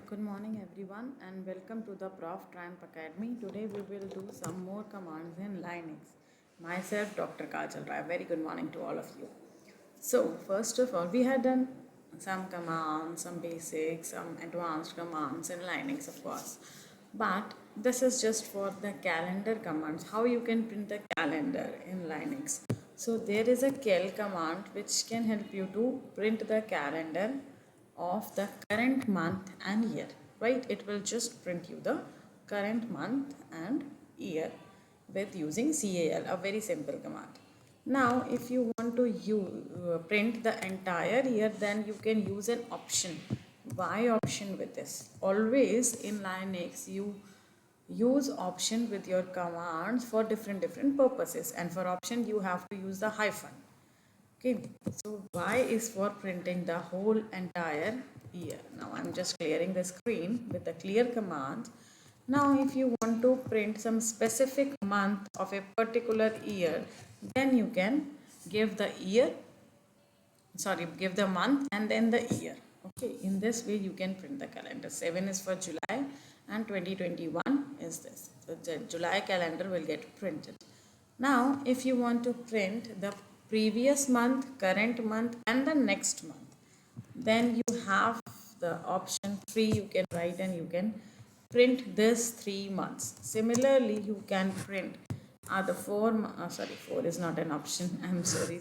Good morning everyone and welcome to the Prof Triumph Academy. Today we will do some more commands in Linux. Myself Dr. Kajal Rai. Very good morning to all of you. So first of all we had done some commands, some basic, some advanced commands in Linux of course. But this is just for the calendar commands, how you can print the calendar in Linux. So there is a cal command which can help you to print the calendar of the current month and year, right? It will just print you the current month and year with using cal, a very simple command. Now if you want to print the entire year, then you can use an option. Why option with this? Always in Linux you use option with your commands for different purposes, and for option you have to use the hyphen. Okay, so Y is for printing the whole entire year. Now I'm just clearing the screen with the clear command. Now if you want to print some specific month of a particular year, then you can give the year, give the month and then the year. Okay, in this way you can print the calendar. 7 is for July and 2021 is this. So the July calendar will get printed. Now if you want to print the previous month, current month and the next month, then you have the option 3. You can write and you can print this 3 months. Similarly you can print the 4 is not an option. I'm sorry,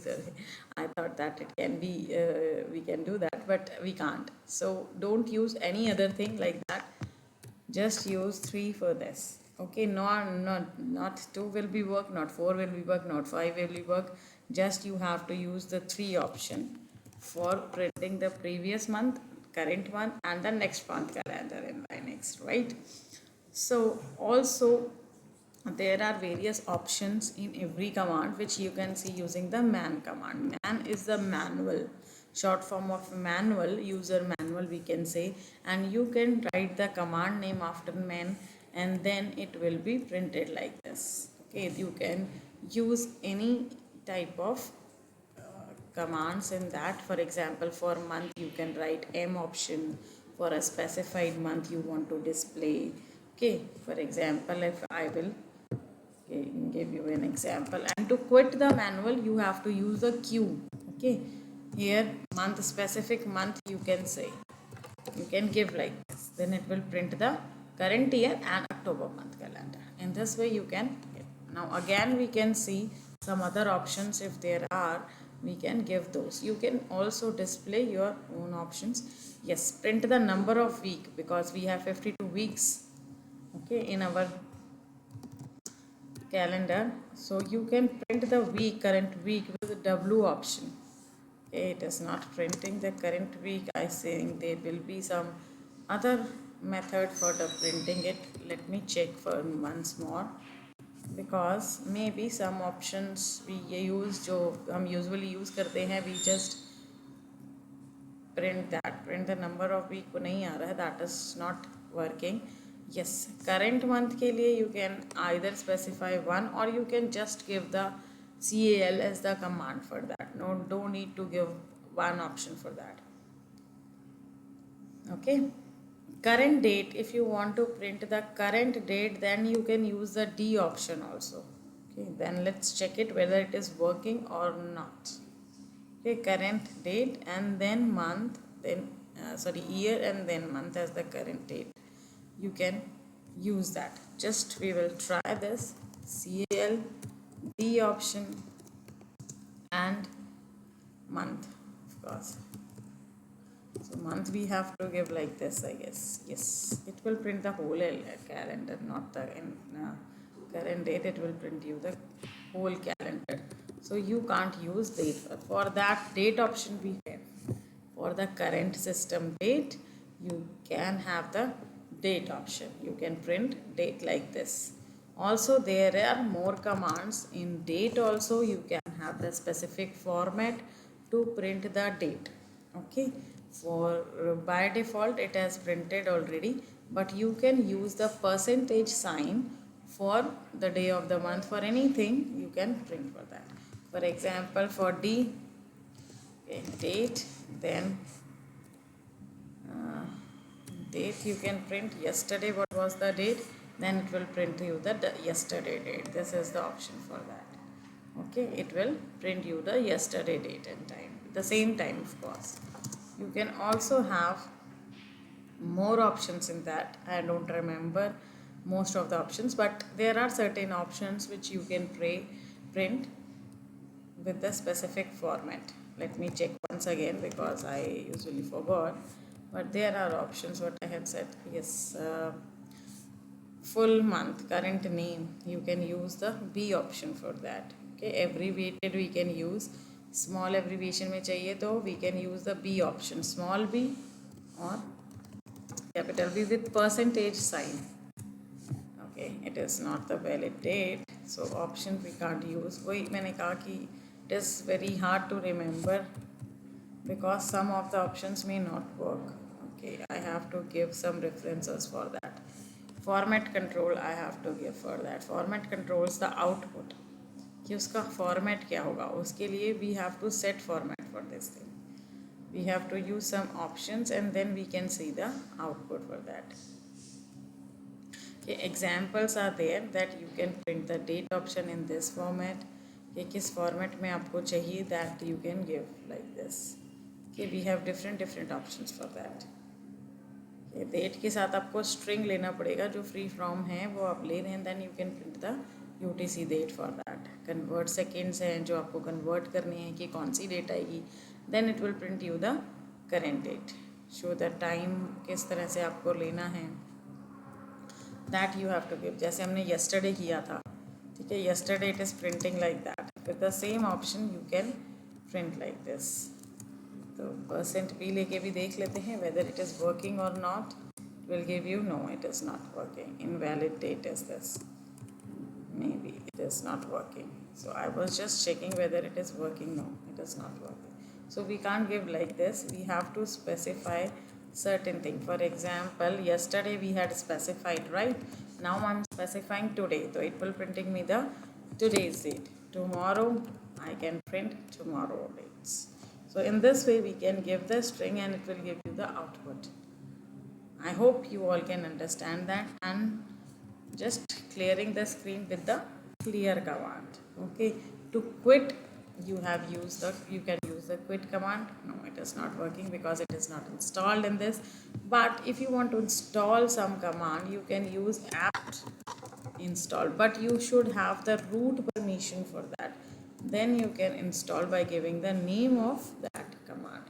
I thought that it can be we can do that, but we can't. So don't use any other thing like that. Just use 3 for this. Okay, not 2 will be work, not 4 will be work, not 5 will be work. Just you have to use the 3 option for printing the previous month, current month and the next month calendar in Linux, right? So also there are various options in every command which you can see using the man command. Man is the manual, short form of manual, user manual we can say, and you can write the command name after man and then it will be printed like this. Okay, you can use any type of commands in that. For example, for month you can write M option for a specified month you want to display. Okay, for example, if I will give you an example, and to quit the manual you have to use the Q. Okay, here month, specific month you can say, you can give like this, then it will print the current year and October month calendar. In this way you can give. Now again we can see some other options. If there are, we can give those. You can also display your own options. Yes, print the number of week, because we have 52 weeks, okay, in our calendar. So you can print the week, current week, with the W option. Okay, it is not printing the current week. I think there will be some other method for the printing it. Let me check for once more, because maybe some options we use जो हम usually use करते हैं, we just print the number of week को नहीं आ रहा है, that is not working. Yes, current month के लिए you can either specify one, or you can just give the cal as the command for that. No, don't need to give one option for that. Okay, current date, if you want to print the current date, then you can use the D option also. Okay, then let's check it whether it is working or not. Okay, current date and then month, then year and then month as the current date. You can use that. Just we will try this. cal D option and month, of course. So month we have to give like this, I guess. Yes, it will print the whole calendar, not the current date. It will print you the whole calendar. So you can't use date. For that date option we have. For the current system date, you can have the date option. You can print date like this. Also there are more commands in date. Also you can have the specific format to print the date. Okay, for by default it has printed already, but you can use the percentage sign for the day of the month. For anything you can print for that. For example, for D, okay, date, then date you can print yesterday, what was the date, then it will print you the yesterday date. This is the option for that. Okay, it will print you the yesterday date and time, the same time of course. You can also have more options in that. I don't remember most of the options, but there are certain options which you can print with the specific format. Let me check once again because I usually forgot, but there are options what I had said. Yes, full month, current name, you can use the B option for that. Okay, abbreviated we can use, small abbreviation में चाहिए तो we can use the B option, small b or capital B with percentage sign. Okay, it is not the valid date, so option we can't use. वही मैंने कहा कि it is very hard to remember because some of the options may not work. Okay, I have to give some references for that. Format control I have to give for that. Format controls the output कि उसका format क्या होगा, उसके लिए we have to set format for this thing. We have to use some options and then we can see the output for that. Okay, examples are there that you can print the date option in this format. कि किस format में आपको चाहिए, that you can give like this. Okay, we have different options for that. Okay, date के साथ आपको string लेना पड़ेगा, जो free from है वो आप ले रहे हैं, then you can print the UTC date for that. Convert seconds हैं जो आपको convert करनी है कि कौन सी date आएगी, then it will print you the current date. Show the time किस तरह से आपको लेना है, that you have to give. जैसे हमने yesterday किया था, ठीक है, yesterday it is printing like that. With the same option you can print like this. तो %p लेके भी देख लेते हैं whether it is working or not. It will give you no, it is not working. Invalid date is this. Maybe it is not working. So I was just checking whether it is working. No, it is not working. So we can't give like this. We have to specify certain thing. For example, yesterday we had specified, right? Now I'm specifying today. So it will printing me the today's date. Tomorrow I can print tomorrow dates. So in this way we can give the string and it will give you the output. I hope you all can understand that, and just clearing the screen with the clear command. Okay, to quit you can use the quit command. No, it is not working because it is not installed in this. But if you want to install some command, you can use apt install, but you should have the root permission for that. Then you can install by giving the name of that command.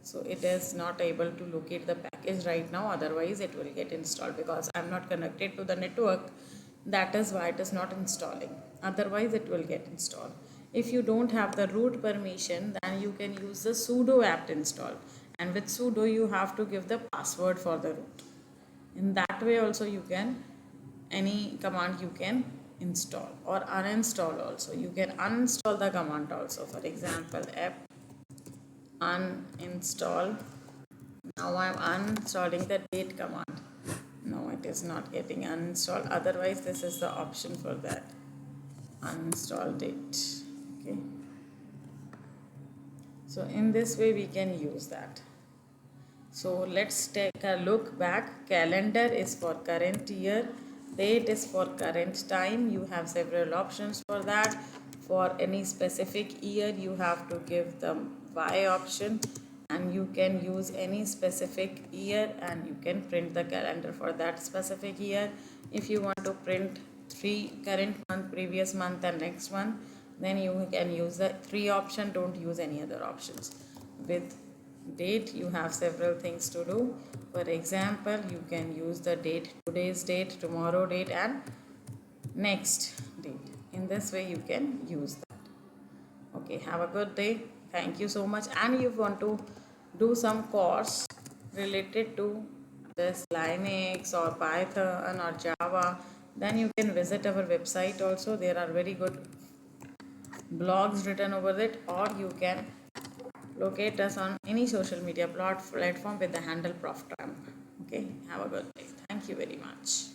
So it is not able to locate the package right now, otherwise it will get installed because I'm not connected to the network. That is why it is not installing, otherwise it will get installed. If you don't have the root permission, then you can use the sudo apt install, and with sudo you have to give the password for the root. In that way also you can, any command you can install or uninstall also. You can uninstall the command also. For example, apt uninstall. Now I'm uninstalling the date command. No, it is not getting uninstalled. Otherwise, this is the option for that. Uninstall date. Okay. So in this way we can use that. So let's take a look back. Calendar is for current year. Date is for current time. You have several options for that. For any specific year, you have to give the Y option, and you can use any specific year and you can print the calendar for that specific year. If you want to print 3 current month, previous month and next month, then you can use the 3 option. Don't use any other options. With date you have several things to do. For example, you can use the date, today's date, tomorrow date and next date. In this way you can use that. Okay, have a good day. Thank you so much. And if you want to do some course related to this Linux or Python or Java, then you can visit our website also. There are very good blogs written over it, or you can locate us on any social media platform with the handle Prof Trump. Okay, have a good day. Thank you very much.